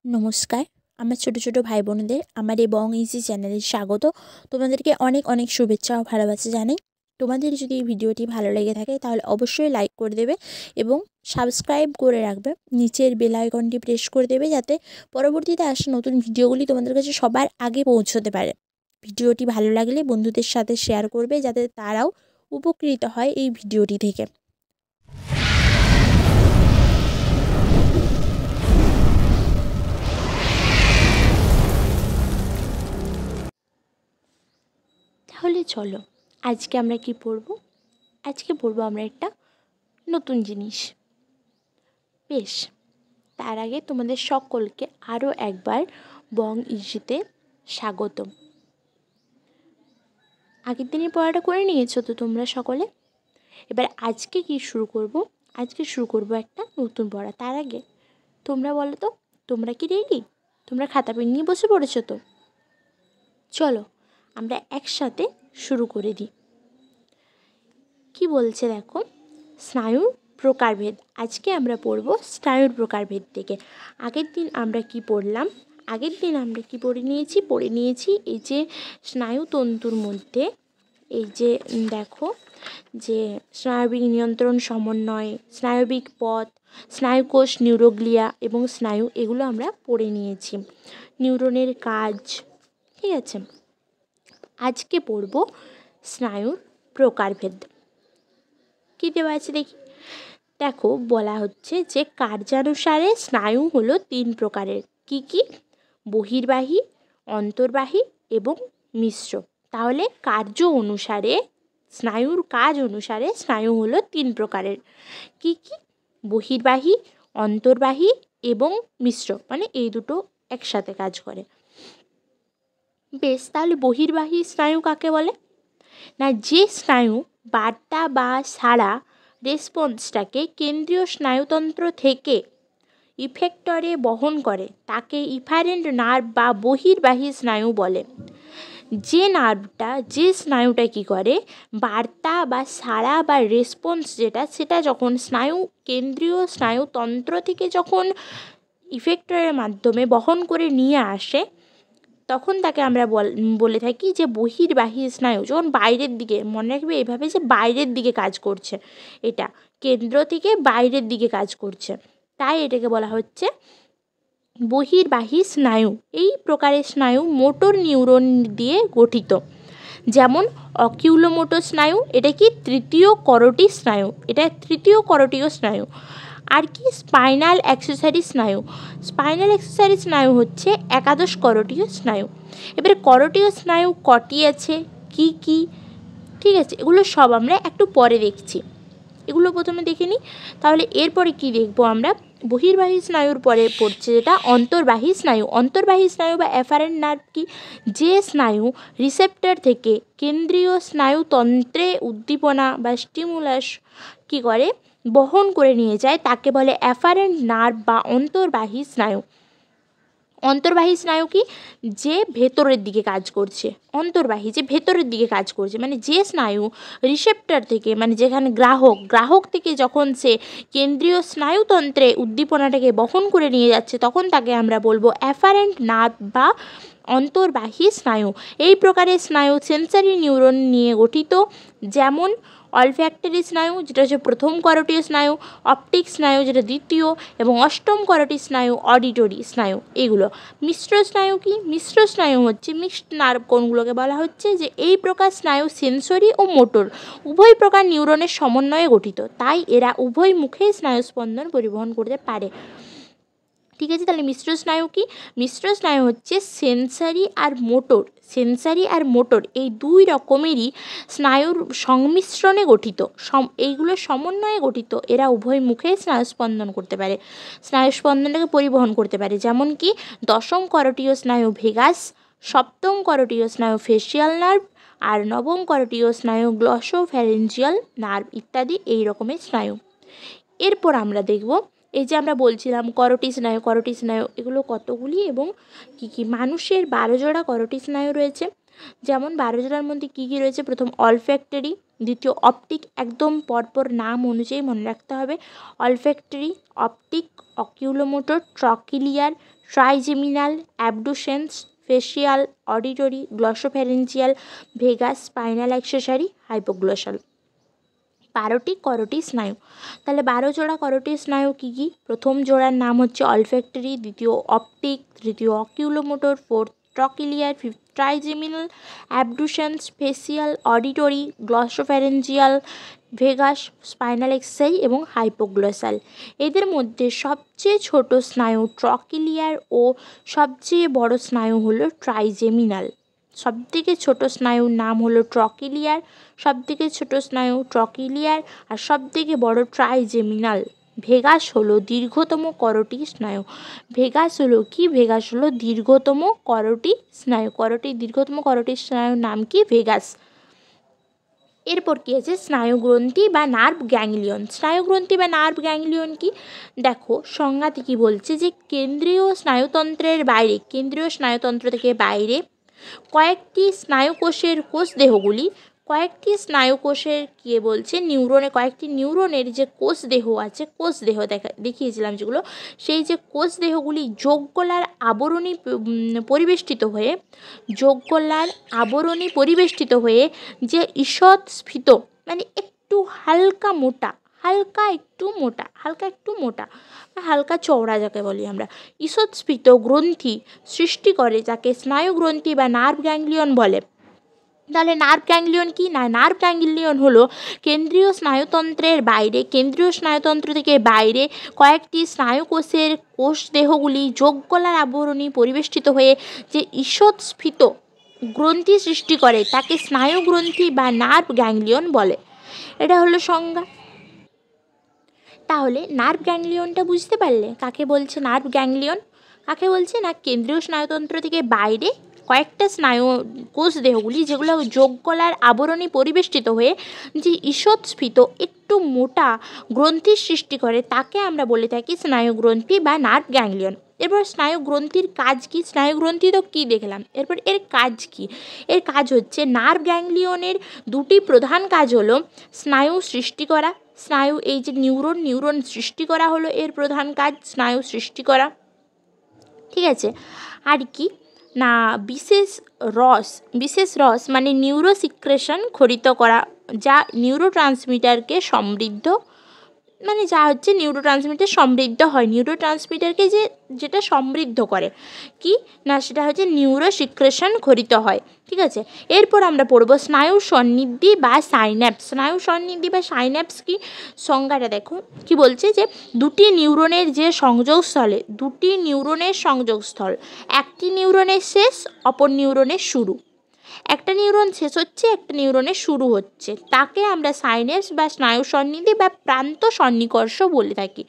নমস্কার। আমার ছোট ছোট ভাই বোনেদের আমার এই বং ইজি চ্যানেলে স্বাগত। তোমাদেরকে অনেক অনেক শুভেচ্ছা ও ভালোবাসা জানাই। তোমাদের যদি এই ভিডিওটি ভালো লেগে থাকে তাহলে অবশ্যই লাইক করে দেবে এবং সাবস্ক্রাইব করে রাখবে। নিচের বেল আইকনটি প্রেস করে দেবে যাতে পরবর্তীতে আসা নতুন ভিডিওগুলি তোমাদের কাছে সবার আগে পৌঁছতে পারে। ভিডিওটি ভালো লাগলে বন্ধুদের সাথে শেয়ার করবে যাতে তারাও উপকৃত হয় এই ভিডিওটি থেকে। তাহলে চলো আজকে আমরা কি পড়ব? আজকে পড়ব আমরা একটা নতুন জিনিস। বেশ, তার আগে তোমাদের সকলকে আরও একবার বং ইজিতে স্বাগতম। আগের দিনই পড়াটা করে নিয়েছো তো তোমরা সকলে? এবার আজকে কি শুরু করব? আজকে শুরু করব একটা নতুন পড়া। তার আগে তোমরা বলো তো, তোমরা কি রেডি? তোমরা খাতা পেন নিয়ে বসে পড়েছো তো? চলো আমরা একসাথে শুরু করে দিই। কি বলছে দেখো, স্নায়ুর প্রকারভেদ। আজকে আমরা পড়ব স্নায়ুর প্রকারভেদ থেকে। আগের দিন আমরা কি পড়লাম? আগের দিন আমরা কি পড়ে নিয়েছি এই যে স্নায়ুতন্তুর মধ্যে এই যে দেখো যে স্নায়বিক নিয়ন্ত্রণ সমন্বয়, স্নায়বিক পথ, স্নায়ুকোষ, নিউরোগ্লিয়া এবং স্নায়ু, এগুলো আমরা পড়ে নিয়েছি। নিউরনের কাজ, ঠিক আছে। আজকে পড়ব স্নায়ুর প্রকারভেদ। কী দেওয়া আছে দেখি। দেখো বলা হচ্ছে যে কার্যানুসারে স্নায়ু হলো 3 প্রকারের। কি কি? বহির্বাহী, অন্তর্বাহী এবং মিশ্র। তাহলে কার্য অনুসারে, স্নায়ুর কাজ অনুসারে স্নায়ু হলো 3 প্রকারের। কি কি? বহির্বাহী, অন্তর্বাহী এবং মিশ্র, মানে এই দুটো একসাথে কাজ করে। বেশ, তাহলে বহির্বাহী স্নায়ু কাকে বলে? না, যে স্নায়ু বার্তা বা সাড়া রেসপন্সটাকে কেন্দ্রীয় স্নায়ুতন্ত্র থেকে ইফেক্টরে বহন করে তাকে ইফারেন্ট নার্ভ বা বহির্বাহী স্নায়ু বলে। যে নার্ভটা, যে স্নায়ুটা কি করে, বার্তা বা সাড়া বা রেসপন্স সেটা যখন কেন্দ্রীয় স্নায়ুতন্ত্র থেকে যখন ইফেক্টরের মাধ্যমে বহন করে নিয়ে আসে, তখন তাকে আমরা বলে থাকি যে বহির্বাহী স্নায়ু। যখন বাইরের দিকে, মনে রাখবে এভাবে যে বাইরের দিকে কাজ করছে, এটা কেন্দ্র থেকে বাইরের দিকে কাজ করছে, তাই এটাকে বলা হচ্ছে বহির্বাহী স্নায়ু। এই প্রকারের স্নায়ু মোটর নিউরন দিয়ে গঠিত। যেমন অকিউলোমোটর স্নায়ু, এটা কি তৃতীয় করোটি স্নায়ু, এটা তৃতীয় করোটিয় স্নায়ু। আর কি? স্পাইনাল অ্যাক্সেসরি স্নায়ু। স্পাইনাল অ্যাক্সেসরি স্নায়ু হচ্ছে একাদশ করোটিয় স্নায়ু। এবারে করোটিয় স্নায়ু কটি আছে, কি কি, ঠিক আছে, এগুলো সব আমরা একটু পরে দেখছি। এগুলো প্রথমে দেখে নিই। তাহলে এরপরে কি দেখবো আমরা? বহির্বাহী স্নায়ুর পরে পড়ছে যেটা অন্তর্বাহী স্নায়ু। অন্তর্বাহী স্নায়ু বা এফারেন্ট নার্ভ কি? যে স্নায়ু রিসেপ্টর থেকে কেন্দ্রীয় স্নায়ুতন্ত্রে উদ্দীপনা বা স্টিমুলাস কি করে, বহন করে নিয়ে যায়, তাকে বলে অ্যাফারেন্ট নার্ভ বা অন্তর্বাহী স্নায়ু। অন্তর্বাহী স্নায়ু কি? যে ভেতরের দিকে কাজ করছে। অন্তর্বাহী যে ভেতরের দিকে কাজ করছে, মানে যে স্নায়ু রিসেপ্টর থেকে, মানে যেখানে গ্রাহক থেকে যখন সে কেন্দ্রীয় স্নায়ুতন্ত্রে উদ্দীপনাটাকে বহন করে নিয়ে যাচ্ছে, তখন তাকে আমরা বলবো অ্যাফারেন্ট নার্ভ বা অন্তর্বাহী স্নায়ু। এই প্রকারের স্নায়ু সেন্সারি নিউরন নিয়ে গঠিত। যেমন অলফ্যাক্টরি স্নায়ু, যেটা হচ্ছে প্রথম করোটিয় স্নায়ু, অপটিক স্নায়ু যেটা দ্বিতীয়, এবং অষ্টম করোটি স্নায়ু অডিটরি স্নায়ু, এগুলো। মিশ্র স্নায়ু কি? মিশ্র স্নায়ু হচ্ছে, মিক্সড নার্ভ কোনগুলোকে বলা হচ্ছে যে এই প্রকার স্নায়ু সেন্সরি ও মোটর উভয় প্রকার নিউরনের সমন্বয়ে গঠিত, তাই এরা উভয় মুখেই স্নায়ুস্পন্দন পরিবহন করতে পারে। ঠিক আছে, তাহলে মিশ্র স্নায়ু কি? মিশ্র স্নায়ু হচ্ছে সেন্সারি আর মোটর এই দুই রকমেরই স্নায়ুর সংমিশ্রণে গঠিত, এইগুলোর সমন্বয়ে গঠিত। এরা উভয় মুখে স্নায়ুস্পন্দন করতে পারে, স্নায়ুস্পন্দনটাকে পরিবহন করতে পারে। যেমন কি দশম করোটিয় স্নায়ু ভেগাস, সপ্তম করোটিয় স্নায়ু ফেসিয়াল নার্ভ, আর নবম করোটিয় স্নায়ু গ্লসোফ্যারেঞ্জিয়াল নার্ভ ইত্যাদি এই রকমের স্নায়ু। এরপর আমরা দেখব এই যে আমরা বলছিলাম করোটি স্নায়ু, এগুলো কতগুলি এবং কি কি। মানুষের 12 জোড়া করোটি স্নায়ু রয়েছে। যেমন 12 জোড়ার মধ্যে কি কি রয়েছে? প্রথম অলফ্যাক্টরি, দ্বিতীয় অপটিক, একদম পরপর নাম অনুযায়ী মনে রাখতে হবে। Olfactory, optic, oculomotor, trochlear, trigeminal, abducens, facial, auditory, glossopharyngeal, vagus, spinal accessory, hypoglossal. 12টি করোটি স্নায়ু। তাহলে 12 জোড়া করোটি স্নায়ু কী কী? প্রথম জোড়ার নাম হচ্ছে অলফ্যাক্টরি, দ্বিতীয় অপটিক, তৃতীয় oculomotor, fourth trochlear, fifth trigeminal, abducens, facial, auditory, glossopharyngeal, vagus, spinal এক্সাই এবং হাইপোগ্লসাল। এদের মধ্যে সবচেয়ে ছোট স্নায়ু ট্রকিলিয়ার ও সবচেয়ে বড় স্নায়ু হলো ট্রাইজেমিনাল। সবথেকে ছোট স্নায়ুর নাম হলো ট্রকিলিয়ার, সবথেকে ছোট স্নায়ু ট্রকিলিয়ার আর সবথেকে বড় ট্রাইজেমিনাল। ভেগাস হলো দীর্ঘতম করোটি স্নায়ু। ভেগাস হলো কি? ভেগাস হলো দীর্ঘতম করোটি স্নায়ু। দীর্ঘতম করোটি স্নায়ুর নাম কি? ভেগাস। এরপর কি আছে? স্নায়ুগ্রন্থি বা নার্ভ গ্যাংলিয়ন। স্নায়ুগ্রন্থি বা নার্ভ গ্যাংলিয়ন কি? দেখো সংজ্ঞাতে কি বলছে, যে কেন্দ্রীয় স্নায়ুতন্ত্রের বাইরে, কেন্দ্রীয় স্নায়ুতন্ত্র থেকে বাইরে কয়েকটি স্নায়ুকোষের কোষদেহগুলি, কয়েকটি স্নায়ুকোষের কি বলছে, নিউরনে, কয়েকটি নিউরনের যে কোষদেহ আছে, কোষদেহ দেখিয়েছিলাম যেগুলো, সেই যে কোষদেহগুলি যোগকলার আবরণী পরিবেষ্টিত হয়ে, যোগকলার আবরণী পরিবেষ্টিত হয়ে যে ঈষৎ স্ফীত, মানে একটু হালকা মোটা, হালকা একটু মোটা হালকা চওড়া যাকে বলি আমরা, ঈষৎস্ফীত গ্রন্থি সৃষ্টি করে, যাকে স্নায়ুগ্রন্থি বা নার্ভ গ্যাংলিয়ন বলে। তাহলে নার্ভ গ্যাংলিয়ন কি? না, নার্ভ গ্যাংলিয়ন হলো কেন্দ্রীয় স্নায়ুতন্ত্রের বাইরে, কেন্দ্রীয় স্নায়ুতন্ত্র থেকে বাইরে কয়েকটি স্নায়ুকোষের কোষদেহগুলি যোগকলার আবরণী পরিবেষ্টিত হয়ে যে ঈষৎস্ফীত গ্রন্থি সৃষ্টি করে, তাকে স্নায়ুগ্রন্থি বা নার্ভ গ্যাংলিয়ন বলে। এটা হলো সংজ্ঞা। তাহলে নার্ভ গ্যাংলিয়নটা বুঝতে পারলে কাকে বলছে নার্ভ গ্যাংলিয়ন? কাকে বলছে? না, কেন্দ্রীয় স্নায়ুতন্ত্র থেকে বাইরে কয়েকটা স্নায়ু কোষদেহগুলি যেগুলো যোগকলার আবরণী পরিবেষ্টিত হয়ে যে ঈষৎস্ফীত একটু মোটা গ্রন্থির সৃষ্টি করে, তাকে আমরা বলে থাকি স্নায়ুগ্রন্থি বা নার্ভ গ্যাংলিয়ন। এরপর স্নায়ুগ্রন্থির কাজ কি? স্নায়ুগ্রন্থি তো কী দেখলাম, এরপর এর কাজ কি? এর কাজ হচ্ছে, নার্ভ গ্যাংলিয়নের দুটি প্রধান কাজ হলো স্নায়ু সৃষ্টি করা, স্নায়ু, এই যে নিউরন সৃষ্টি করা হলো এর প্রধান কাজ, স্নায়ু সৃষ্টি করা। ঠিক আছে, আর কি না, বিশেষ রস মানে নিউরো সিক্রেশন খরিত করা, যা নিউরোট্রান্সমিটারকে সমৃদ্ধ, মানে যা হচ্ছে নিউরোট্রান্সমিটার সমৃদ্ধ হয়, নিউরোট্রান্সমিটারকে যেটা সমৃদ্ধ করে কি না, সেটা হচ্ছে নিউরো সিক্রেশন খরিত হয়। ঠিক আছে, এরপর আমরা পড়ব স্নায়ু সন্নিধি বা সাইন্যাপস। স্নায়ু সন্নিধি বা সাইন্যাপস কি? সংজ্ঞাটা দেখো কি বলছে, যে দুটি নিউরনের যে সংযোগস্থলে, দুটি নিউরনের সংযোগস্থল, একটি নিউরনের শেষ, অপর নিউরনের শুরু, একটা নিউরন শেষ হচ্ছে, একটা নিউরনের শুরু হচ্ছে, তাকে আমরা সাইন্যাপস বা স্নায়ু সন্নিধি বা প্রান্ত সন্নিকর্ষ বলে থাকি।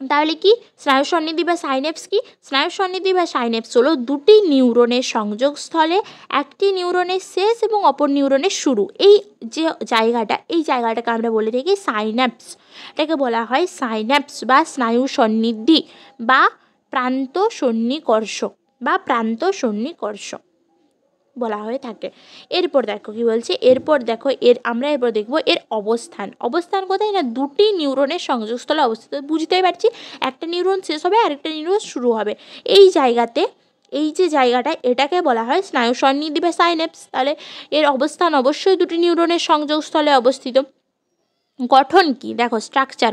তাহলে কি স্নায়ু সন্নিধি বা সাইন্যাপস কি? স্নায়ু সন্নিধি বা সাইন্যাপস হলো দুটি নিউরনের সংযোগস্থলে একটি নিউরনের শেষ এবং অপর নিউরনের শুরু, এই যে জায়গাটা, এই জায়গাটাকে আমরা বলে থাকি সাইন্যাপস। এটাকে বলা হয় সাইন্যাপস বা স্নায়ু সন্নিধি বা প্রান্ত সন্নিকর্ষ বলা হয়ে থাকে। এরপর দেখো কি বলছে, এরপর দেখবো এর অবস্থান কোথায় না, দুটি নিউরনের সংযোগস্থলে অবস্থিত। বুঝতেই পারছি, একটা নিউরন শেষ হবে আরেকটা নিউরন শুরু হবে, এই জায়গাতে, এই যে জায়গাটা, এটাকে বলা হয় স্নায়ু সন্নিধি বা সাইন্যাপস। তাহলে এর অবস্থান অবশ্যই দুটি নিউরনের সংযোগস্থলে অবস্থিত। গঠন কি? দেখো স্ট্রাকচার,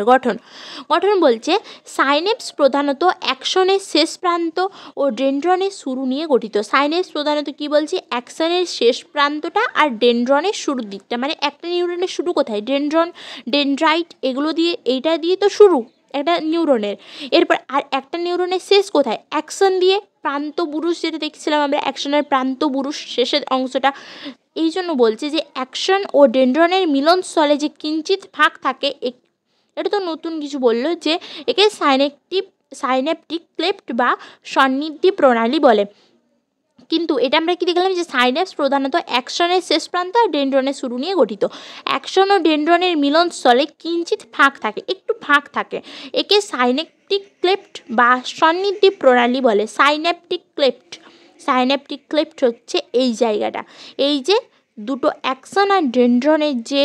গঠন বলছে সাইন্যাপস প্রধানত অ্যাকশনের শেষ প্রান্ত ও ডেনড্রনের শুরু নিয়ে গঠিত। সাইন্যাপস প্রধানত কি বলছে, অ্যাকশনের শেষ প্রান্তটা আর ডেনড্রনের শুরুর দিকটা, মানে একটা নিউরনের শুরু কোথায়, ডেনড্রাইট এগুলো দিয়ে, এইটা দিয়ে তো শুরু একটা নিউরনের, এরপর আর একটা নিউরনের শেষ কোথায়, অ্যাকশন দিয়ে, প্রান্তবুরুষ যেটা দেখছিলাম আমরা, অ্যাকশনের প্রান্তবুরুষ শেষের অংশটা। এই জন্য বলছে যে অ্যাকশন ও ডেনড্রনের মিলনস্থলে যে কিঞ্চিত ফাঁক থাকে, এটা তো নতুন কিছু বললো, যে একে সাইন্যাপটিক ক্লেফট বা সন্নিধি প্রণালী বলে। কিন্তু এটা আমরা কি দেখলাম, যে সাইন্যাপস প্রধানত অ্যাকশনের শেষ প্রান্ত আর ডেনড্রনের শুরু নিয়ে গঠিত। অ্যাকশন ও ডেনড্রনের মিলনস্থলে কিঞ্চিত ফাঁক থাকে, একটু ফাঁক থাকে, একে সাইন্যাপটিক ক্লেফট বা সন্নিধি প্রণালী বলে। সাইন্যাপটিক ক্লেফট হচ্ছে এই জায়গাটা, এই যে দুটো অ্যাকশন আর ডেনড্রনের যে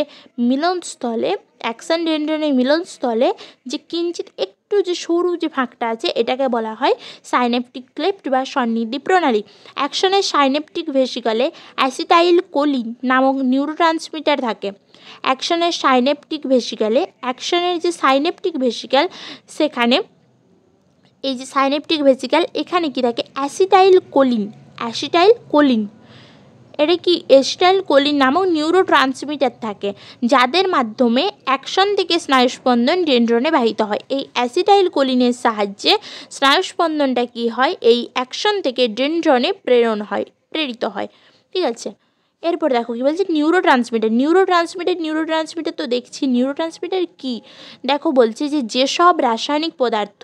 মিলনস্থলে, অ্যাকশন ডেনড্রনের মিলনস্থলে যে কিঞ্চিত একটু যে সরু যে ফাঁকটা আছে এটাকে বলা হয় সাইন্যাপটিক ক্লেফট বা সন্নিধি প্রণালী। অ্যাকশনের সাইন্যাপটিক ভেসিকলে অ্যাসিটাইল কোলিন নামক নিউরোট্রান্সমিটার থাকে। অ্যাকশনের সাইন্যাপটিক ভেসিকলে, অ্যাকশনের যে সাইন্যাপটিক ভেসিকল সেখানে এই যে সাইন্যাপটিক ভেসিকল এখানে কি থাকে অ্যাসিটাইল কোলিন, অ্যাসিটাইল কোলিন, এটা কি অ্যাসিটাইল কোলিন নামক নিউরোট্রান্সমিটার থাকে যাদের মাধ্যমে অ্যাকশন থেকে স্নায়ুস্পন্দন ডেনড্রনে বাহিত হয়। এই অ্যাসিটাইল কোলিনের সাহায্যে স্নায়ুস্পন্দনটা কি হয় এই অ্যাকশন থেকে ডেনড্রনে প্রেরিত হয়। ঠিক আছে, এরপর দেখো কি বলছে নিউরোট্রান্সমিটার। নিউরোট্রান্সমিটার তো দেখছি, নিউরোট্রান্সমিটার কি দেখো বলছে যে যেসব রাসায়নিক পদার্থ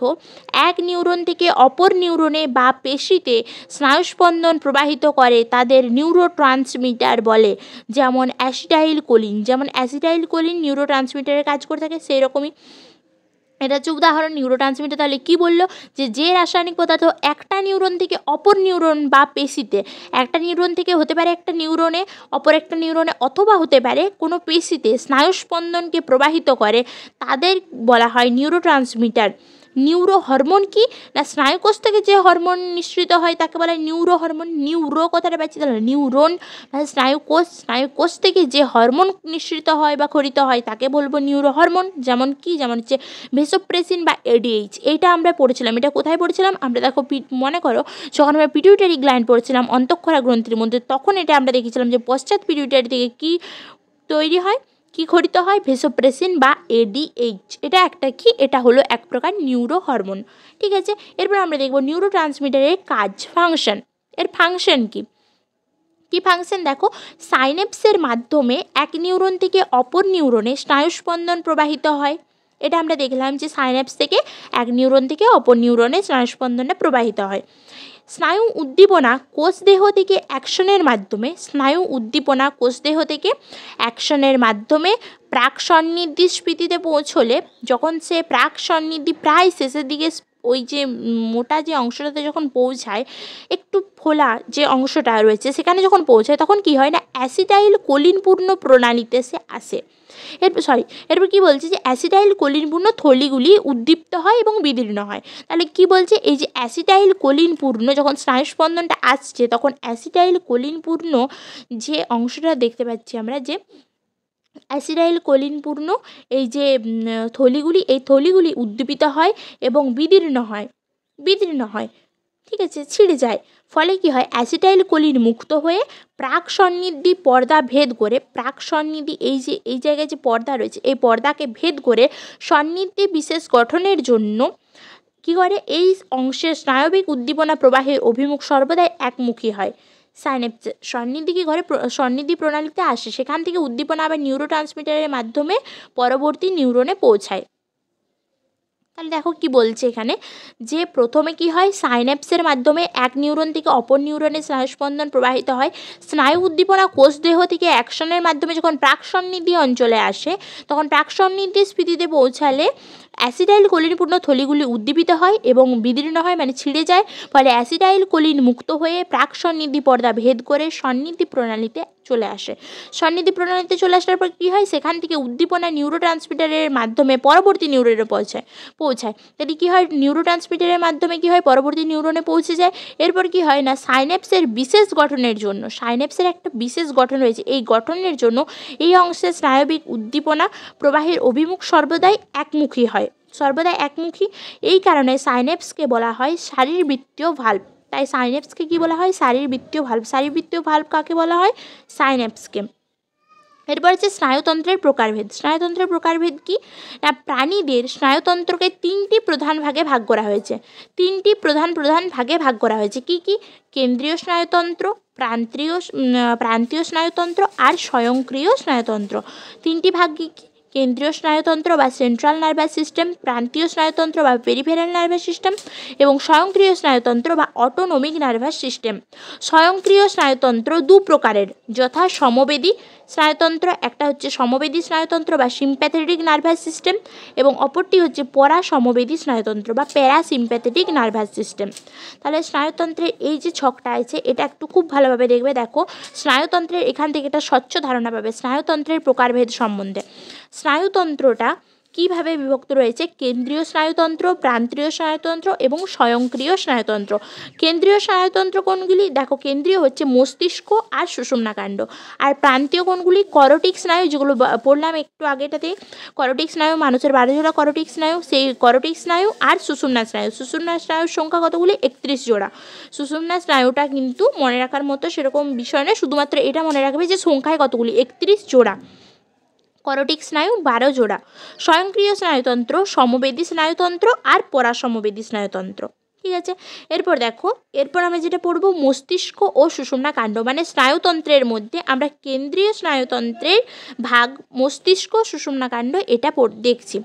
এক নিউরন থেকে অপর নিউরনে বা পেশিতে স্নায়ুস্পন্দন প্রবাহিত করে তাদের নিউরোট্রান্সমিটার বলে। যেমন অ্যাসিটাইল কোলিন নিউরোট্রান্সমিটারের কাজ করে থাকে, সেই রকমই এটা হচ্ছে উদাহরণ নিউরোট্রান্সমিটার। তাহলে কি বললো যে রাসায়নিক পদার্থ একটা নিউরন থেকে অপর নিউরন বা পেশিতে, একটা নিউরন থেকে হতে পারে একটা নিউরনে, অপর একটা নিউরনে, অথবা হতে পারে কোনো পেশিতে স্নায়ুস্পন্দনকে প্রবাহিত করে তাদের বলা হয় নিউরোট্রান্সমিটার। নিউরো হরমোন কি না স্নায়ুকোষ থেকে যে হরমোন নিঃসৃত হয় তাকে বলা হয় নিউরো হরমোন। নিউরো কথাটা পাচ্ছি তাহলে নিউরন মানে স্নায়ুকোষ থেকে যে হরমোন নিঃসৃত হয় বা খরিত হয় তাকে বলবো নিউরো হরমোন। যেমন হচ্ছে ভেসোপ্রেসিন বা এডিএইচ, এইটা আমরা পড়েছিলাম। এটা কোথায় পড়েছিলাম আমরা দেখো মনে করো যখন আমরা পিটিউটারি গ্ল্যান্ড পড়েছিলাম অন্তঃক্ষরা গ্রন্থির মধ্যে, তখন এটা আমরা দেখেছিলাম যে পশ্চাৎ পিটিউটারি থেকে কি তৈরি হয়, কি খরিত হয় ভেসোপ্রেসিন বা এডিএইচ। এটা একটা কি, এটা হলো এক প্রকার নিউরো হরমোন। ঠিক আছে, এরপর আমরা দেখব নিউরোট্রান্সমিটারের কাজ, ফাংশন। এর ফাংশন কি ফাংশন দেখো সাইন্যাপসের মাধ্যমে এক নিউরন থেকে অপর নিউরনে স্নায়ুস্পন্দন প্রবাহিত হয়। এটা আমরা দেখলাম যে সাইন্যাপস থেকে এক নিউরন থেকে অপর নিউরনে স্নায়ুস্পন্দনটা প্রবাহিত হয়। স্নায়ু উদ্দীপনা কোষদেহ থেকে অ্যাকশনের মাধ্যমে প্রাক সন্নিধি স্ফীতিতে পৌঁছলে, যখন সে প্রাক সন্নিধি প্রায় শেষের দিকে ওই যে মোটা যে অংশটাতে যখন পৌঁছায়, একটু ফোলা যে অংশটা রয়েছে সেখানে যখন পৌঁছায় তখন কি হয় না অ্যাসিটাইল কোলিনপূর্ণ প্রণালীতে সে আসে। এরপর কি বলছে যে অ্যাসিটাইল কোলিনপূর্ণ থলিগুলি উদ্দীপ্ত হয় এবং বিদীর্ণ হয়। তাহলে কি বলছে এই যে অ্যাসিটাইল কোলিনপূর্ণ যখন স্নায়ুস্পন্দনটা আসছে তখন অ্যাসিটাইল কোলিনপূর্ণ যে অংশটা দেখতে পাচ্ছি আমরা, যে অ্যাসিটাইল কোলিনপূর্ণ এই যে থলিগুলি, এই থলিগুলি উদ্দীপিত হয় এবং বিদীর্ণ হয়। ঠিক আছে, ছিঁড়ে যায়। ফলে কি হয় অ্যাসিটাইল কোলিন মুক্ত হয়ে প্রাক সন্নিধি পর্দা ভেদ করে, প্রাক সন্নিধি এই জায়গায় যে পর্দা রয়েছে এই পর্দাকে ভেদ করে সন্নিধি বিশেষ গঠনের জন্য কি করে এই অংশের স্নায়বিক উদ্দীপনা প্রবাহের অভিমুখ সর্বদাই একমুখী হয়। সাইন্যাপস সন্নিধি কি করে সন্নিধি প্রণালীতে আসে, সেখান থেকে উদ্দীপনা আবার নিউরোট্রান্সমিটারের মাধ্যমে পরবর্তী নিউরনে পৌঁছায়। তাহলে দেখো কি বলছে এখানে যে প্রথমে কি হয় সাইন্যাপসের মাধ্যমে এক নিউরন থেকে অপর নিউরনে স্নায়ুস্পন্দন প্রবাহিত হয়। স্নায়ু উদ্দীপনা কোষদেহ থেকে অ্যাকশনের মাধ্যমে যখন প্রাক সন্নিধি অঞ্চলে আসে তখন প্রাক সন্নিধি স্ফীতিতে পৌঁছালে অ্যাসিটাইল কোলিনপূর্ণ থলিগুলি উদ্দীপিত হয় এবং বিদীর্ণ হয় মানে ছিঁড়ে যায়। ফলে অ্যাসিটাইল কোলিন মুক্ত হয়ে প্রাক সন্নিধি পর্দা ভেদ করে সন্নিধি প্রণালীতে চলে আসে। সন্নিধি প্রণালীতে চলে আসার পর কী হয় সেখান থেকে উদ্দীপনা নিউরোট্রান্সমিটারের মাধ্যমে পরবর্তী নিউরনে পৌঁছায়। তাহলে কী হয় নিউরোট্রান্সমিটারের মাধ্যমে কী হয় পরবর্তী নিউরনে পৌঁছে যায়। এরপর কি হয় না সাইন্যাপসের বিশেষ গঠনের জন্য, সাইন্যাপসের একটা বিশেষ গঠন রয়েছে, এই গঠনের জন্য এই অংশের স্নায়বিক উদ্দীপনা প্রবাহের অভিমুখ সর্বদাই একমুখী। এই কারণে সাইন্যাপসকে বলা হয় শারীরবৃত্তীয় ভাল্ব। তাই সাইন্যাপসকে কি বলা হয় শারীরবৃত্তীয় ভাল্ব। শারীরবৃত্তীয় ভাল্ব কাকে বলা হয় সাইন্যাপসকে। এরপর হচ্ছে স্নায়ুতন্ত্রের প্রকারভেদ কি না প্রাণীদের স্নায়ুতন্ত্রকে তিনটি প্রধান ভাগে ভাগ করা হয়েছে। কি কি কেন্দ্রীয় স্নায়ুতন্ত্র, প্রান্তীয় স্নায়ুতন্ত্র আর স্বয়ংক্রিয় স্নায়ুতন্ত্র। তিনটি ভাগ কি কেন্দ্রীয় স্নায়ুতন্ত্র বা সেন্ট্রাল নার্ভাস সিস্টেম, প্রান্তীয় স্নায়ুতন্ত্র বা পেরিফেরাল নার্ভাস সিস্টেম এবং স্বয়ংক্রিয় স্নায়ুতন্ত্র বা অটোনমিক নার্ভাস সিস্টেম। স্বয়ংক্রিয় স্নায়ুতন্ত্র দু প্রকারের যথা সমবেদী স্নায়ুতন্ত্র, একটা হচ্ছে সমবেদী স্নায়ুতন্ত্র বা সিম্প্যাথেটিক নার্ভাস সিস্টেম এবং অপরটি হচ্ছে পরাসমবেদী স্নায়ুতন্ত্র বা প্যারাসিম্প্যাথেটিক নার্ভাস সিস্টেম। তাহলে স্নায়ুতন্ত্রের এই যে ছকটা আছে এটা একটু খুব ভালোভাবে দেখবে। দেখো স্নায়ুতন্ত্রের এখান থেকে একটা স্বচ্ছ ধারণা পাবে স্নায়ুতন্ত্রের প্রকারভেদ সম্বন্ধে। স্নায়ুতন্ত্রটা কীভাবে বিভক্ত রয়েছে? কেন্দ্রীয় স্নায়ুতন্ত্র, প্রান্তীয় স্নায়ুতন্ত্র এবং স্বয়ংক্রিয় স্নায়ুতন্ত্র। কেন্দ্রীয় স্নায়ুতন্ত্র কোনগুলি? দেখো কেন্দ্রীয় হচ্ছে মস্তিষ্ক আর সুষুম্নাকাণ্ড, আর প্রান্তীয় কোনগুলি? করটিক স্নায়ু, যেগুলো পড়লাম একটু আগেটাতে। করটিক স্নায়ু মানুষের 12 জোড়া করটিক স্নায়ু, সেই করটিক স্নায়ু আর সুষুম্না স্নায়ু। সুষুম্না স্নায়ুর সংখ্যা কতগুলি? 31 জোড়া। সুষুম্না স্নায়ুটা কিন্তু মনে রাখার মতো সেরকম বিষয় নয়, শুধুমাত্র এটা মনে রাখবে যে সংখ্যায় কতগুলি, 31 জোড়া। করটিক স্নায়ু 12 জোড়া। স্বয়ংক্রিয় স্নায়ুতন্ত্র, সমবেদী স্নায়ুতন্ত্র আর পরাসমবেদী স্নায়ুতন্ত্র। ঠিক আছে, এরপর দেখো, এরপর আমরা যেটা পড়বো মস্তিষ্ক ও সুষুম্নাকাণ্ড, মানে স্নায়ুতন্ত্রের মধ্যে আমরা কেন্দ্রীয় স্নায়ুতন্ত্রের ভাগ মস্তিষ্ক, সুষুম্নাকাণ্ড এটা দেখছি।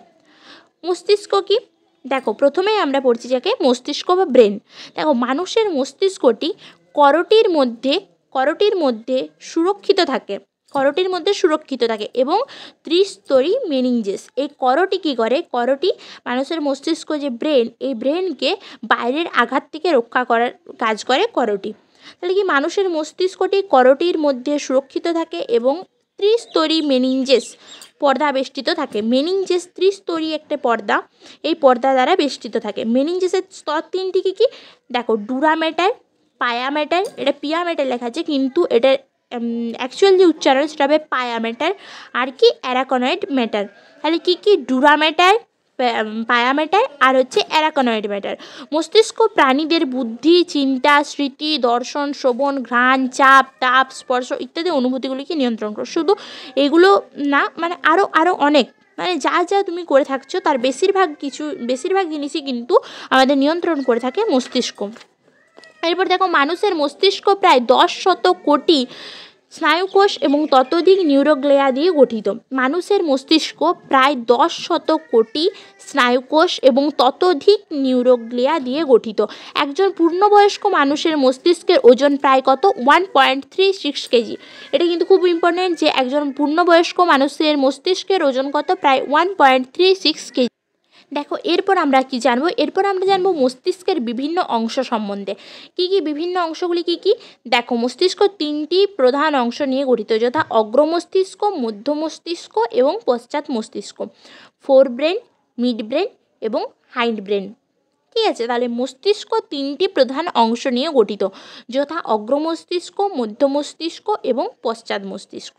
মস্তিষ্ক কি? দেখো প্রথমেই আমরা পড়ছি যাকে মস্তিষ্ক বা ব্রেন। দেখো মানুষের মস্তিষ্কটি করটির মধ্যে সুরক্ষিত থাকে, করটির মধ্যে সুরক্ষিত থাকে এবং ত্রিস্তরী মেনিনজেস। এই করটি কী করে? করটি মানুষের মস্তিষ্ক যে ব্রেন, এই ব্রেনকে বাইরের আঘাত থেকে রক্ষা করার কাজ করে করটি। তাহলে কি মানুষের মস্তিষ্কটি করটির মধ্যে সুরক্ষিত থাকে এবং ত্রিস্তরী মেনিনজেস পর্দা বেষ্টিত থাকে। মেনিনজেস ত্রিস্তরী একটা পর্দা, এই পর্দা দ্বারা বেষ্টিত থাকে। মেনিনজেসের স্তর তিনটি কী কী? দেখো ডুরা ম্যাটার, পায়া ম্যাটার, এটা পিয়া ম্যাটার লেখা আছে কিন্তু এটার অ্যাকচুয়াল যে উচ্চারণ সেটা হবে পায়া ম্যাটার, আর কি অ্যারাকনয়েড ম্যাটার। তাহলে কী কী? ডুরা ম্যাটার, পায়া ম্যাটার আর হচ্ছে অ্যারাকনয়েড ম্যাটার। মস্তিষ্ক প্রাণীদের বুদ্ধি, চিন্তা, স্মৃতি, দর্শন, শ্রবণ, ঘ্রাণ, চাপ, তাপ, স্পর্শ ইত্যাদি অনুভূতিগুলিকে নিয়ন্ত্রণ করে। শুধু এগুলো না, মানে আরও অনেক, মানে যা যা তুমি করে থাকছো তার বেশিরভাগ জিনিসই কিন্তু আমাদের নিয়ন্ত্রণ করে থাকে মস্তিষ্ক। এরপর দেখো মানুষের মস্তিষ্ক প্রায় 10 কোটি স্নায়ুকোষ এবং ততোধিক নিউরোগ্লিয়া দিয়ে গঠিত। মানুষের মস্তিষ্ক প্রায় 10 কোটি স্নায়ুকোষ এবং ততোধিক নিউরোগ্লিয়া দিয়ে গঠিত। একজন পূর্ণবয়স্ক মানুষের মস্তিষ্কের ওজন প্রায় কত? 1.36 কেজি। এটা কিন্তু খুব ইম্পর্টেন্ট যে একজন পূর্ণবয়স্ক মানুষের মস্তিষ্কের ওজন কত? প্রায় 1.36 কেজি। দেখো এরপর আমরা কি জানবো? এরপর আমরা জানবো মস্তিষ্কের বিভিন্ন অংশ সম্বন্ধে। কি কি বিভিন্ন অংশগুলি কি কি? দেখো মস্তিষ্ক 3টি প্রধান অংশ নিয়ে গঠিত, যথা অগ্র মস্তিষ্ক, মধ্য মস্তিষ্ক এবং পশ্চাৎ মস্তিষ্ক। ফোর ব্রেন, মিড ব্রেন এবং হাইন্ড ব্রেন। ঠিক আছে, তাহলে মস্তিষ্ক 3টি প্রধান অংশ নিয়ে গঠিত, যথা অগ্র মস্তিষ্ক, মধ্য মস্তিষ্ক এবং পশ্চাৎ মস্তিষ্ক।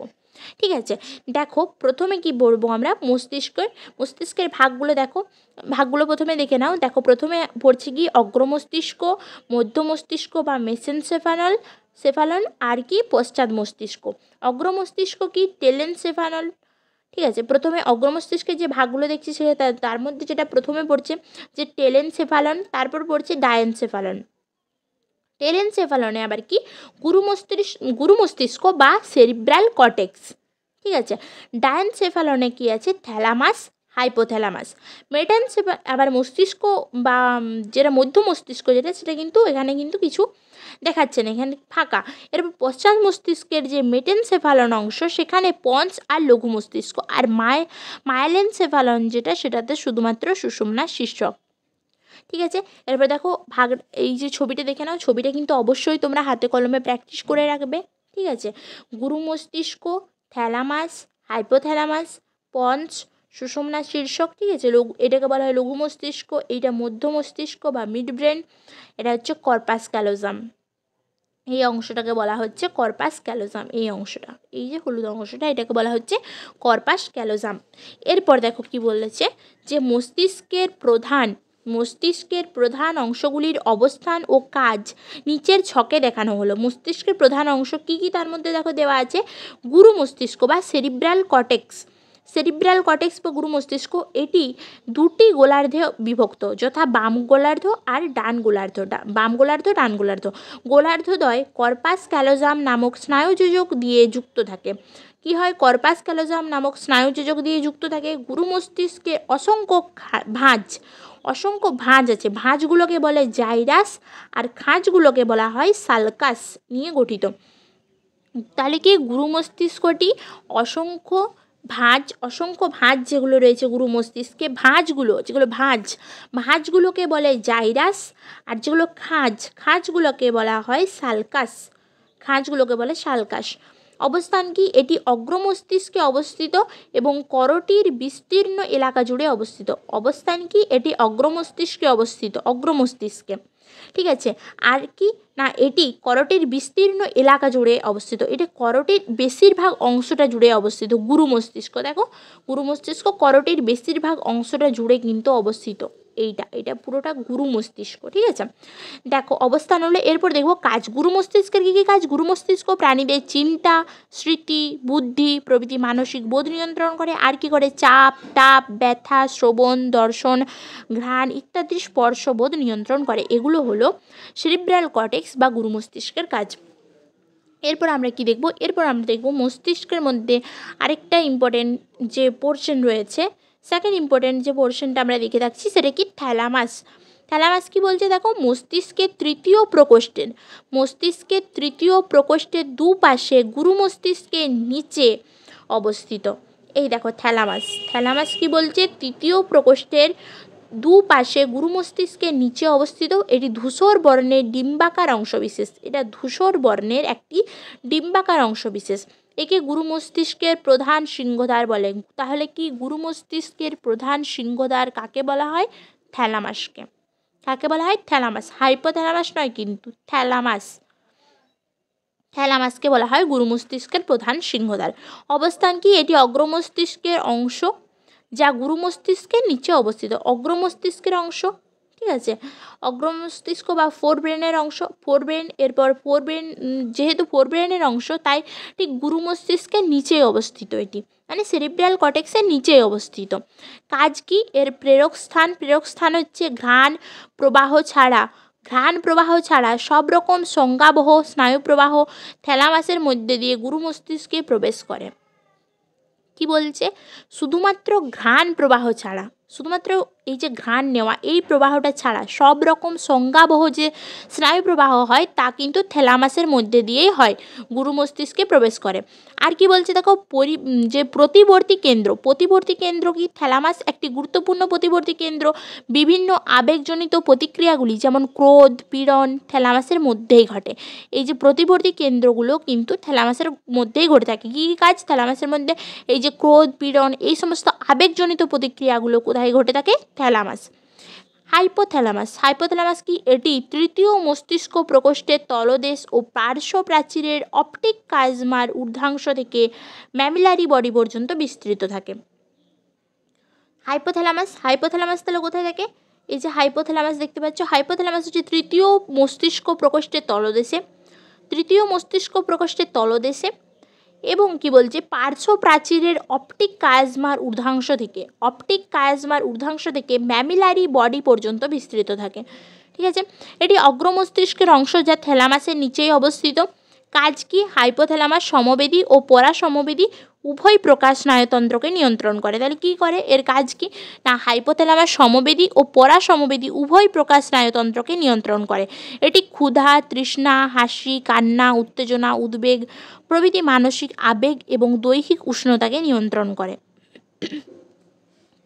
ঠিক আছে, দেখো প্রথমে কি বলবো আমরা? মস্তিষ্কের ভাগগুলো প্রথমে দেখে নাও। দেখো প্রথমে পড়ছে কি? অগ্র মস্তিষ্ক, মধ্য মস্তিষ্ক বা মেসেনসেফালন আর কি পশ্চাৎ মস্তিষ্ক। অগ্র মস্তিষ্ক কি? টেলেনসেফালন। ঠিক আছে, প্রথমে অগ্র মস্তিষ্কের যে ভাগগুলো দেখছি সেটা তার মধ্যে যেটা প্রথমে পড়ছে যে টেলেনসেফালন, তারপর পড়ছে ডায়েনসেফালন। টেলেনসেফালনে আবার কি? গুরু মস্তিষ্ক বা সেরিব্রাল কর্টেক্স। ঠিক আছে, ডায়েনসেফালনে কি আছে? Thalamus, hypothalamus. আবার মস্তিষ্ক বা যেটা মধ্য মস্তিষ্ক যেটা, সেটা কিন্তু এখানে কিন্তু কিছু দেখাচ্ছে না, এখানে ফাঁকা। এরপর পশ্চাৎ মস্তিষ্কের যে মেটেনসেফালন অংশ, সেখানে পন্স আর লঘু মস্তিষ্ক। আর মায়েলেনসেফালন যেটা, সেটাতে শুধুমাত্র সুষুম্না শীর্ষক। ঠিক আছে, এরপর দেখো এই যে ছবিটা দেখে নাও, ছবিটা কিন্তু অবশ্যই তোমরা হাতে কলমে প্র্যাকটিস করে রাখবে। ঠিক আছে, গুরু মস্তিষ্ক, থ্যালামাস, হাইপোথ্যালামাস, পন্স, সুষুম্না শীর্ষক। ঠিক আছে, এটাকে বলা হয় লঘু মস্তিষ্ক, এইটা মধ্য মস্তিষ্ক বা মিড ব্রেন, এটা হচ্ছে কর্পাস ক্যালোজাম। এই অংশটাকে বলা হচ্ছে কর্পাস ক্যালোজাম। এই অংশটা, এই যে হলুদ অংশটা, এটাকে বলা হচ্ছে কর্পাস ক্যালোজাম। এরপর দেখো কি বলেছে যে মস্তিষ্কের প্রধান অংশগুলির অবস্থান ও কাজ নিচের ছকে দেখানো হলো। মস্তিষ্কের প্রধান অংশ কি কি? তার মধ্যে দেখো দেওয়া আছে গুরু মস্তিষ্ক বা সেরিব্রাল কর্টেক্স বা গুরু মস্তিষ্ক। এটি 2টি গোলার্ধে বিভক্ত, যথা বাম গোলার্ধ আর ডান গোলার্ধ। ডান গোলার্ধ। গোলার্ধদ্বয় কর্পাস ক্যালোজাম নামক স্নায়ুযোজক দিয়ে যুক্ত থাকে। কি হয়? কর্পাস ক্যালোজাম নামক স্নায়ুযোজক দিয়ে যুক্ত থাকে। গুরু মস্তিষ্কে অসংখ্য ভাঁজ আছে। ভাঁজগুলোকে বলে জাইরাস আর খাঁজগুলোকে বলা হয় সালকাস নিয়ে গঠিত। তাহলে কি গুরু মস্তিষ্কটি অসংখ্য ভাঁজ যেগুলো রয়েছে গুরু মস্তিষ্কে, যেগুলো ভাঁজগুলোকে বলে জাইরাস, আর যেগুলো খাঁজগুলোকে বলা হয় সালকাস। অবস্থান কি? এটি অগ্র মস্তিষ্কে অবস্থিত এবং করটির বিস্তীর্ণ এলাকা জুড়ে অবস্থিত। অবস্থান কি? এটি অগ্র মস্তিষ্কে। ঠিক আছে। আর কি না, এটি করটির বিস্তীর্ণ এলাকা জুড়ে অবস্থিত। এটা করটির বেশিরভাগ অংশটা জুড়ে অবস্থিত। গুরু মস্তিষ্ক, দেখো গুরু মস্তিষ্ক করটির বেশিরভাগ অংশটা জুড়ে কিন্তু অবস্থিত। এটা পুরোটা গুরু মস্তিষ্ক। ঠিক আছে, দেখো অবস্থান হলো। এরপর দেখবো কাজ। গুরু মস্তিষ্কের কী কী কাজ? গুরু মস্তিষ্ক প্রাণীদের চিন্তা, স্মৃতি, বুদ্ধি প্রভৃতি মানসিক বোধ নিয়ন্ত্রণ করে। আর কি করে? চাপ, তাপ, ব্যথা, শ্রবণ, দর্শন, ঘ্রাণ ইত্যাদি স্পর্শ বোধ নিয়ন্ত্রণ করে। এগুলো হলো সেরিব্রাল কর্টেক্স বা গুরু মস্তিষ্কের কাজ। এরপর আমরা কি দেখব? এরপর আমরা দেখব মস্তিষ্কের মধ্যে আরেকটা ইম্পর্টেন্ট যে পোর্শন রয়েছে, সেকেন্ড ইম্পর্টেন্ট যে পোর্শনটা আমরা দেখে থাকছি সেটা কি? থ্যালামাস। থ্যালামাস কি বলছে? দেখো মস্তিষ্কের তৃতীয় প্রকোষ্ঠের দুপাশে গুরু মস্তিষ্কের নিচে অবস্থিত। এই দেখো থ্যালামাস কি বলছে? তৃতীয় প্রকোষ্ঠের দুপাশে গুরু মস্তিষ্কের নিচে অবস্থিত। এটি ধূসর বর্ণের ডিম্বাকার অংশবিশেষ। একে গুরু মস্তিষ্কের প্রধান সিংহদ্বার বলে। তাহলে কি গুরু মস্তিষ্কের প্রধান সিংহদ্বার কাকে বলা হয়? থ্যালামাসকে। কাকে বলা হয়? থ্যালামাস। হাইপোথ্যালামাস নয় কিন্তু, থ্যালামাসকে বলা হয় গুরু মস্তিষ্কের প্রধান সিংহদ্বার। অবস্থান কি? এটি অগ্র মস্তিষ্কের অংশ যা গুরু মস্তিষ্কের নিচে অবস্থিত। অগ্র মস্তিষ্কের অংশ, ঠিক আছে, অগ্র মস্তিষ্ক বা ফোর ব্রেনের অংশ। যেহেতু ফোর ব্রেনের অংশ তাই ঠিক গুরু মস্তিষ্কের নিচেই অবস্থিত। এটি মানে সেরিব্রাল কর্টেক্সের নিচেই অবস্থিত। কাজ কি? এর প্রেরক স্থান হচ্ছে ঘ্রাণ প্রবাহ ছাড়া সব রকম সংজ্ঞাবহ স্নায়ু প্রবাহ থ্যালামাসের মধ্যে দিয়ে গুরু মস্তিষ্কে প্রবেশ করে। কি বলছে? শুধুমাত্র এই যে ঘ্রাণ নেওয়া, এই প্রবাহটা ছাড়া সব রকম সংজ্ঞাবহ যে স্নায়ু প্রবাহ হয় তা কিন্তু থ্যালামাসের মধ্যে দিয়েই হয়, গুরু মস্তিষ্কে প্রবেশ করে। আর কি বলছে দেখো, যে প্রতিবর্তী কেন্দ্র কি? থ্যালামাস একটি গুরুত্বপূর্ণ প্রতিবর্তী কেন্দ্র। বিভিন্ন আবেগজনিত প্রতিক্রিয়াগুলি যেমন ক্রোধ, পীড়ন থ্যালামাসের মধ্যেই ঘটে। এই যে প্রতিবর্তী কেন্দ্রগুলো কিন্তু থ্যালামাসের মধ্যেই ঘটে থাকে। কী কী কাজ থ্যালামাসের মধ্যে? এই যে ক্রোধ, পীড়ন এই সমস্ত আবেগজনিত প্রতিক্রিয়াগুলো কোথায় ঘটে থাকে? থ্যালামাস। হাইপোথ্যালামাস কি? এটি তৃতীয় মস্তিষ্ক প্রকোষ্ঠের তলদেশ ও পার্শ্ব প্রাচীরের অপটিক কাইজমার ঊর্ধ্বাংশ থেকে ম্যামিলারি বডি পর্যন্ত বিস্তৃত থাকে। হাইপোথ্যালামাস তাহলে কোথায় থাকে? এই যে হাইপোথ্যালামাস দেখতে পাচ্ছ, হাইপোথ্যালামাস হচ্ছে তৃতীয় মস্তিষ্ক প্রকোষ্ঠের তলদেশে এবং কি বলছে? পার্শ্ব প্রাচীরের অপটিক কাইজমার ঊর্ধ্বাংশ থেকে ম্যামিলারি বডি পর্যন্ত বিস্তৃত থাকে। ঠিক আছে, এটি অগ্র মস্তিষ্কের অংশ যা থ্যালামাসের নিচেই অবস্থিত। কাজ কি? হাইপোথ্যালামাস সমবেদী ও পরাসমবেদী উভয় প্রকার স্নায়ুতন্ত্রকে নিয়ন্ত্রণ করে। তাহলে কি করে? এর কাজ কি না, হাইপোথ্যালামাস সমবেদী ও পরাসমবেদী উভয় প্রকার স্নায়ুতন্ত্রকে নিয়ন্ত্রণ করে। এটি ক্ষুধা, তৃষ্ণা, হাসি, কান্না, উত্তেজনা, উদ্বেগ প্রভৃতি মানসিক আবেগ এবং দৈহিক উষ্ণতাকে নিয়ন্ত্রণ করে।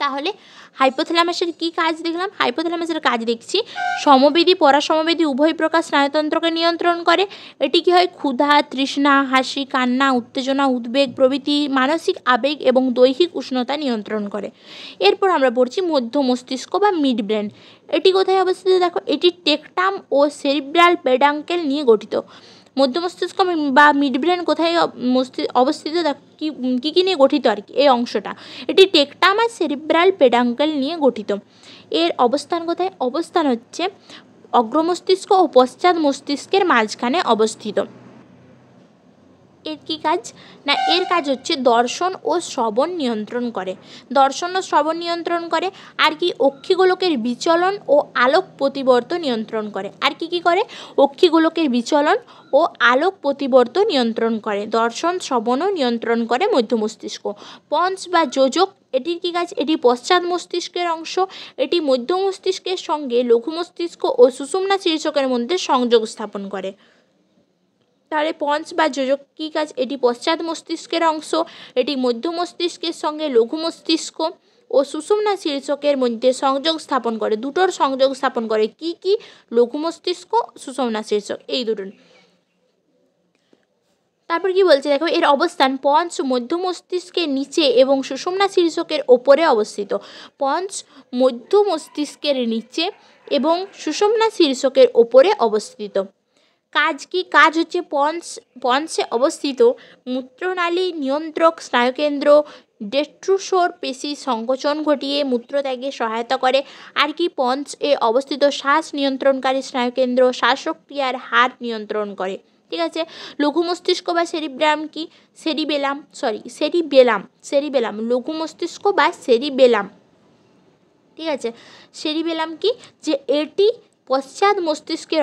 তাহলে হাইপোথ্যালামাসের কি কাজ দেখলাম? হাইপোথ্যালামাসের কাজ দেখছি সমবেদী পরাসমবেদী উভয় প্রকার স্নায়ুতন্ত্রকে নিয়ন্ত্রণ করে। এটি কি হয়? ক্ষুধা, তৃষ্ণা, হাসি, কান্না, উত্তেজনা, উদ্বেগ প্রভৃতি মানসিক আবেগ এবং দৈহিক উষ্ণতা নিয়ন্ত্রণ করে। এরপর আমরা পড়ছি মধ্য মস্তিষ্ক বা মিড ব্রেন। এটি কোথায় অবস্থিত? দেখো এটি টেকটাম ও সেরিব্রাল পেডাঙ্কেল নিয়ে গঠিত। মধ্য মস্তিষ্ক বা মিড ব্রেন কোথায় অবস্থিত? দেখো কী নিয়ে গঠিত আর কি এই অংশটা। এটি টেকটাম আর সেরিব্রাল পেডাঙ্কেল নিয়ে গঠিত। এর অবস্থান কোথায়? অবস্থান হচ্ছে অগ্র মস্তিষ্ক ও পশ্চাৎ মস্তিষ্কের মাঝখানে অবস্থিত। এর কি কাজ না, এর কাজ হচ্ছে দর্শন ও শ্রবণ নিয়ন্ত্রণ করে। আর কি? অক্ষিগোলকের বিচলন ও আলোক প্রতিবর্তন নিয়ন্ত্রণ করে। আর কি করে? অক্ষিগোলকের বিচলন ও আলোক প্রতিবর্তন নিয়ন্ত্রণ করে। দর্শন শ্রবণও নিয়ন্ত্রণ করে মধ্য মস্তিষ্ক। পঞ্চ বা যোজক, এটির কি কাজ? এটি পশ্চাৎ মস্তিষ্কের অংশ। এটি মধ্য মস্তিষ্কের সঙ্গে লঘু মস্তিষ্ক ও সুষুম্না শীর্ষকের মধ্যে সংযোগ স্থাপন করে। তাহলে পঞ্চ বা যোজক কী কাজ? এটি পশ্চাৎ মস্তিষ্কের অংশ, এটি মধ্য মস্তিষ্কের সঙ্গে লঘু মস্তিষ্ক ও সুষুম্না শীর্ষকের মধ্যে সংযোগ স্থাপন করে, দুটোর সংযোগ স্থাপন করে। কি কি? লঘু মস্তিষ্ক, সুষুম্না শীর্ষক, এই দুটো। তারপর কি বলছে দেখো, এর অবস্থান পঞ্চ মধ্য মস্তিষ্কের নিচে এবং সুষুম্না শীর্ষকের ওপরে অবস্থিত। পঞ্চ মধ্য মস্তিষ্কের নিচে এবং সুষুম্না শীর্ষকের ওপরে অবস্থিত। কাজ কি? কাজ হচ্ছে পঞ্চে অবস্থিত মূত্রনালী নিয়ন্ত্রক স্নায়ুকেন্দ্র ডেট্রুসোর পেশি সংকোচন ঘটিয়ে মূত্রত্যাগে সহায়তা করে। আর কি? পঞ্চ এ অবস্থিত শ্বাস নিয়ন্ত্রণকারী স্নায়ুকেন্দ্র শ্বাসক্রিয়ার হার নিয়ন্ত্রণ করে। ঠিক আছে। লঘু মস্তিষ্ক বা সেরিব্রাম কি? সেরিবেলাম লঘু মস্তিষ্ক বা সেরিবেলাম। ঠিক আছে। সেরিবেলাম কি? যে এটি পশ্চাৎ মস্তিষ্কের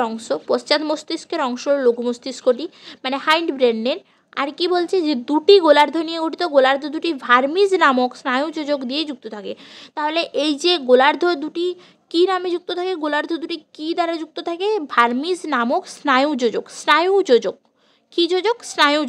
অংশ লঘু মস্তিষ্কটি, মানে হাইন্ড ব্রেনের। আর কি বলছে? যে দুটি গোলার্ধ নিয়ে গঠিত, গোলার্ধ দুটি ভার্মিজ নামক স্নায়ু যোজক দিয়ে যুক্ত থাকে। তাহলে এই যে গোলার্ধ দুটি কী নামে যুক্ত থাকে? গোলার্ধ দুটি কী দ্বারা যুক্ত থাকে? ভার্মিজ নামক স্নায়ু যোজক কী যোজক? স্নায়ু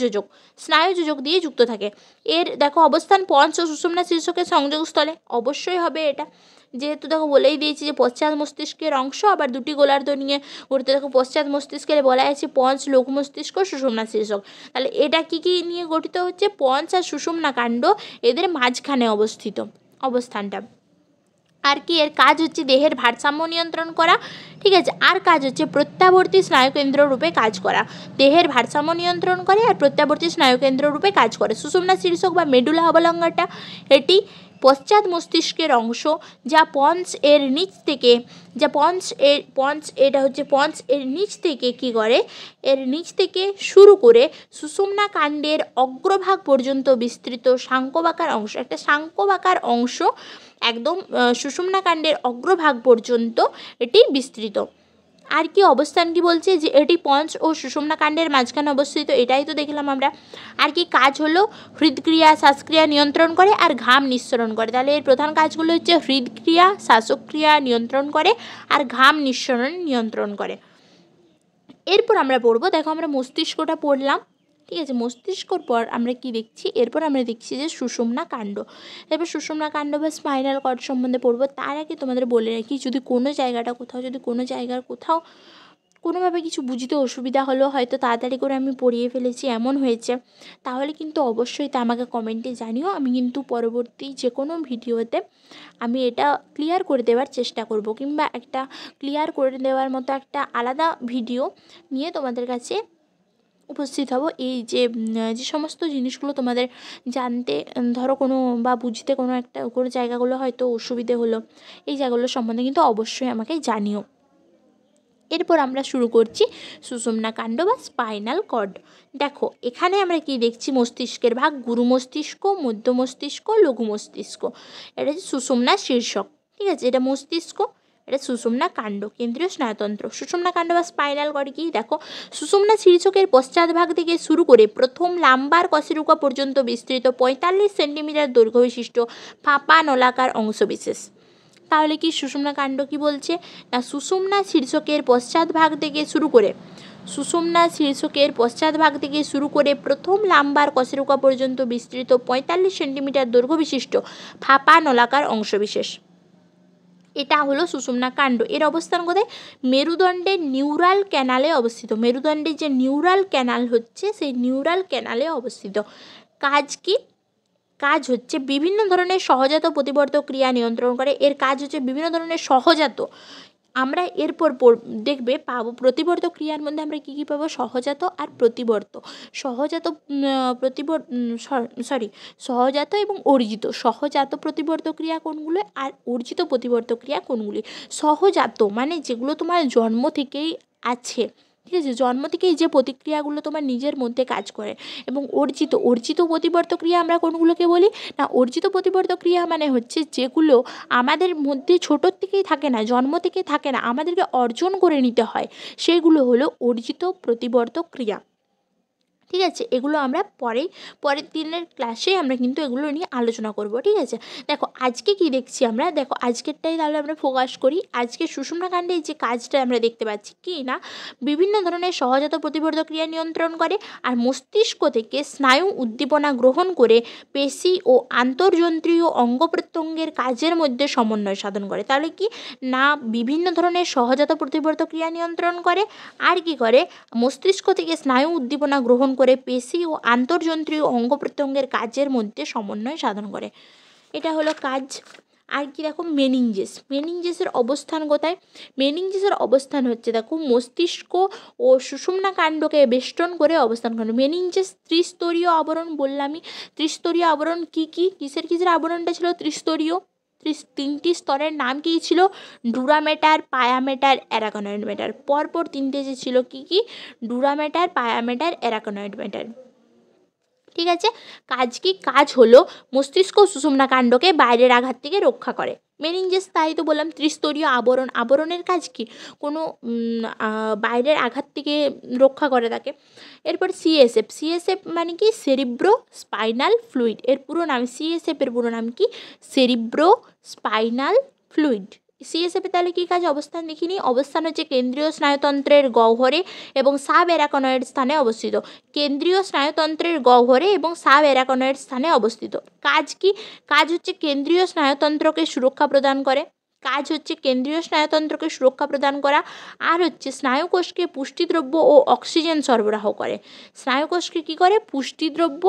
যোজক দিয়ে যুক্ত থাকে। এর দেখো অবস্থান পঞ্চ ও সুষুম্না শীর্ষকের সংযোগস্থলে, অবশ্যই হবে এটা, যেহেতু দেখো বলেই দিয়েছি যে পশ্চাৎ মস্তিষ্কের অংশ, আবার দুটি গোলার্ধ নিয়ে গঠিত। দেখো পশ্চাৎ মস্তিষ্কের বলা আছে পঞ্চ, লঘু মস্তিষ্ক, সুষুম্না শীর্ষক। তাহলে এটা কি কি নিয়ে গঠিত হচ্ছে? পঞ্চ আর সুষুম্না কাণ্ড, এদের মাঝখানে অবস্থিত অবস্থানটা। আর কি? এর কাজ হচ্ছে দেহের ভারসাম্য নিয়ন্ত্রণ করা। ঠিক আছে। আর কাজ হচ্ছে প্রত্যাবর্তী স্নায়ুকেন্দ্র রূপে কাজ করা। দেহের ভারসাম্য নিয়ন্ত্রণ করে আর প্রত্যাবর্তী স্নায়ুকেন্দ্র রূপে কাজ করে। সুষুম্না শীর্ষক বা মেডুলা অবলঙ্গাটা, এটি পশ্চাৎ মস্তিষ্কের অংশ, যা পঞ্চ এর নিচ থেকে কি করে? এর নিচ থেকে শুরু করে সুষুম্না কাণ্ডের অগ্রভাগ পর্যন্ত বিস্তৃত শাঙ্কবাকার অংশ, একটা শাঙ্কবাকার অংশ একদম সুষুম্না কাণ্ডের অগ্রভাগ পর্যন্ত এটি বিস্তৃত। আর কি অবস্থান কি বলছে? যে এটি পঞ্চ ও সুষুম্না কাণ্ডের মাঝখানে অবস্থিত, এটাই তো দেখলাম আমরা। আর কি কাজ হলো? হৃদক্রিয়া শ্বাসক্রিয়া নিয়ন্ত্রণ করে আর ঘাম নিঃসরণ করে। তাহলে এর প্রধান কাজগুলো হচ্ছে হৃদক্রিয়া, শ্বাসক্রিয়া নিয়ন্ত্রণ করে আর ঘাম নিঃসরণ নিয়ন্ত্রণ করে। এরপর আমরা পড়বো, দেখো আমরা মস্তিষ্কটা পড়লাম। ঠিক আছে। মস্তিষ্কর পর আমরা কি দেখছি? এরপর আমরা দেখছি যে সুষুম্না কাণ্ড। এরপর সুষুম্না কাণ্ড বা স্পাইনাল কর্ড সম্বন্ধে পড়বো। তার আগে তোমাদের বলে রাখি, যদি কোনো জায়গার কোথাও কোনোভাবে কিছু বুঝতে অসুবিধা হলো, হয়তো তাড়াতাড়ি করে আমি পড়িয়ে ফেলেছি, এমন হয়েছে, তাহলে কিন্তু অবশ্যই তা আমাকে কমেন্টে জানিও। আমি কিন্তু পরবর্তী যে কোনো ভিডিওতে আমি এটা ক্লিয়ার করে দেওয়ার চেষ্টা করব, কিংবা একটা ক্লিয়ার করে দেওয়ার মতো একটা আলাদা ভিডিও নিয়ে তোমাদের কাছে উপস্থিত হব। এই যে সমস্ত জিনিসগুলো তোমাদের জানতে, ধরো কোনো বা বুঝতে কোনো জায়গাগুলো হয়তো অসুবিধে হলো, এই জায়গাগুলো সম্বন্ধে কিন্তু অবশ্যই আমাকে জানিও। এরপর আমরা শুরু করছি সুষুম্না কাণ্ড বা স্পাইনাল কর্ড। দেখো এখানে আমরা কি দেখছি? মস্তিষ্কের ভাগ গুরু মস্তিষ্ক, মধ্য মস্তিষ্ক, লঘু মস্তিষ্ক। এটা হচ্ছে সুষুম্না শীর্ষক। ঠিক আছে। এটা মস্তিষ্ক, এটা সুষুম্না কাণ্ড, কেন্দ্রীয় স্নায়ুতন্ত্র। সুষুম্না কাণ্ড বা স্পাইনাল কর্ড কি? দেখো সুষুম্না শীর্ষকের পশ্চাৎভাগ থেকে শুরু করে প্রথম লাম্বার কশেরুকা পর্যন্ত বিস্তৃত 45 সেন্টিমিটার দৈর্ঘ্য বিশিষ্ট ফাঁপা নলাকার অংশবিশেষ। তাহলে কি সুষুম্না কাণ্ড কি বলছে? না, সুষুম্না শীর্ষকের পশ্চাৎভাগ থেকে শুরু করে প্রথম লাম্বার কশেরুকা পর্যন্ত বিস্তৃত 45 সেন্টিমিটার দৈর্ঘ্য বিশিষ্ট ফাঁপা নলাকার অংশবিশেষ, এটা হলো সুষুম্না কাণ্ড। এর অবস্থান কোথায়? মেরুদণ্ডের নিউরাল ক্যানালে অবস্থিত। মেরুদণ্ডের যে নিউরাল ক্যানাল হচ্ছে, সেই নিউরাল ক্যানালে অবস্থিত। কাজ কি? কাজ হচ্ছে বিভিন্ন ধরনের সহজাত প্রতিবর্তক ক্রিয়া নিয়ন্ত্রণ করে। এর কাজ হচ্ছে বিভিন্ন ধরনের সহজাত, আমরা এরপর পাবো প্রতিবর্তক ক্রিয়ার মধ্যে আমরা কী কী পাবো? সহজাত আর প্রতিবর্ত। সহজাত এবং অর্জিত। সহজাত প্রতিবর্তক ক্রিয়া কোনগুলো আর অর্জিত প্রতিবর্তক ক্রিয়া কোনগুলি? সহজাত মানে যেগুলো তোমার জন্ম থেকেই আছে, ঠিক আছে, জন্ম থেকেই যে প্রতিক্রিয়াগুলো তোমার নিজের মধ্যে কাজ করে। এবং অর্জিত প্রতিবর্তক ক্রিয়া আমরা কোনগুলোকে বলি? না, অর্জিত প্রতিবর্তক ক্রিয়া মানে হচ্ছে যেগুলো আমাদের মধ্যে ছোটোর থেকেই থাকে না, জন্ম থেকে থাকে না, আমাদেরকে অর্জন করে নিতে হয়, সেগুলো হলো অর্জিত প্রতিবর্তক ক্রিয়া। ঠিক আছে, এগুলো আমরা পরের দিনের ক্লাসে আমরা কিন্তু এগুলো নিয়ে আলোচনা করব। ঠিক আছে, দেখো আজকে কি দেখছি আমরা, দেখো আজকেরটাই তাহলে আমরা ফোকাস করি। আজকে সুষুম্না কাণ্ডে যে কাজটা আমরা দেখতে পাচ্ছি কি না, বিভিন্ন ধরনের সহজাত প্রতিবর্ধক ক্রিয়া নিয়ন্ত্রণ করে আর মস্তিষ্ক থেকে স্নায়ু উদ্দীপনা গ্রহণ করে পেশি ও আন্তর্জন্ত্রীয় অঙ্গ প্রত্যঙ্গের কাজের মধ্যে সমন্বয় সাধন করে। তাহলে কি না, বিভিন্ন ধরনের সহজাত প্রতিবর্ধক ক্রিয়া নিয়ন্ত্রণ করে আর কি করে, মস্তিষ্ক থেকে স্নায়ু উদ্দীপনা গ্রহণ করে পেশি ও আন্তর্জন্ত্রীয় অঙ্গ প্রত্যঙ্গের কাজের মধ্যে সমন্বয় সাধন করে। এটা হলো কাজ। আর কি দেখো, মেনিনজেসের অবস্থান কোথায়? মেনিনজেসের অবস্থান হচ্ছে দেখো মস্তিষ্ক ও সুষুম্না কাণ্ডকে বেষ্টন করে অবস্থান করে। মেনিনজেস ত্রিস্তরীয় আবরণ, বললামই ত্রিস্তরীয় আবরণ কি কি, কিসের আবরণটা ছিল ত্রিস্তরীয়? তিনটি স্তরের নাম কী ছিল? ডুরামেটার, পায়ামেটার, অ্যারাকনয়েড ম্যাটার। পরপর তিনটে যে ছিল কি কি, ডুরামেটার, পায়ামেটার, অ্যারাকনয়েড ম্যাটার। ঠিক আছে, কাজ হলো মস্তিষ্ক সুষুম্না কাণ্ডকে বাইরের আঘাত থেকে রক্ষা করে। মেনিনজেস তাই তো বললাম ত্রিস্তরীয় আবরণের কাজ কি, কোনো বাইরের আঘাত থেকে রক্ষা করে তাকে। এরপর সিএসএফ মানে কি, সেরিব্রো স্পাইনাল ফ্লুইড। এর পুরো নাম সিএসএফের পুরো নাম কি, সেরিব্রো স্পাইনাল ফ্লুইড। সিএসএফে তাহলে কী কাজ, অবস্থান দেখিনি। অবস্থান হচ্ছে কেন্দ্রীয় স্নায়ুতন্ত্রের গহ্বরে এবং সাব অ্যারাকনয়েড স্থানে অবস্থিত। কেন্দ্রীয় স্নায়ুতন্ত্রের গহ্বরে এবং সাব অ্যারাকনয়েড স্থানে অবস্থিত। কাজ কি, কাজ হচ্ছে কেন্দ্রীয় স্নায়ুতন্ত্রকে সুরক্ষা প্রদান করে। আর হচ্ছে স্নায়ুকোষকে পুষ্টিদ্রব্য ও অক্সিজেন সরবরাহ করে। স্নায়ুকোষকে কী করে, পুষ্টিদ্রব্য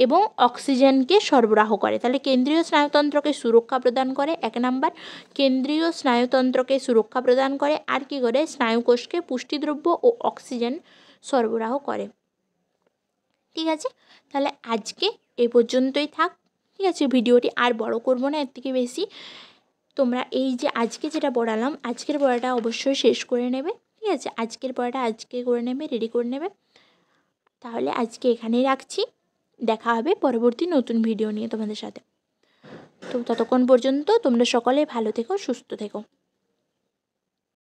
এবং অক্সিজেনকে সরবরাহ করে। তাহলে কেন্দ্রীয় স্নায়ুতন্ত্রকে সুরক্ষা প্রদান করে, এক নাম্বার কেন্দ্রীয় স্নায়ুতন্ত্রকে সুরক্ষা প্রদান করে। আর কি করে, স্নায়ুকোষকে পুষ্টিদ্রব্য ও অক্সিজেন সরবরাহ করে। ঠিক আছে, তাহলে আজকে এই পর্যন্তই থাক। ঠিক আছে, ভিডিওটি আর বড় করব না এর থেকে বেশি। তোমরা এই যে আজকে যেটা পড়ালাম, আজকের পড়াটা অবশ্যই শেষ করে নেবে। ঠিক আছে, আজকের পড়াটা আজকে করে নেবে, রেডি করে নেবে। তাহলে আজকে এখানেই রাখছি, দেখা হবে পরবর্তী নতুন ভিডিও নিয়ে তোমাদের সাথে। তো ততক্ষণ পর্যন্ত তোমরা সকলে ভালো থেকো, সুস্থ থেকো।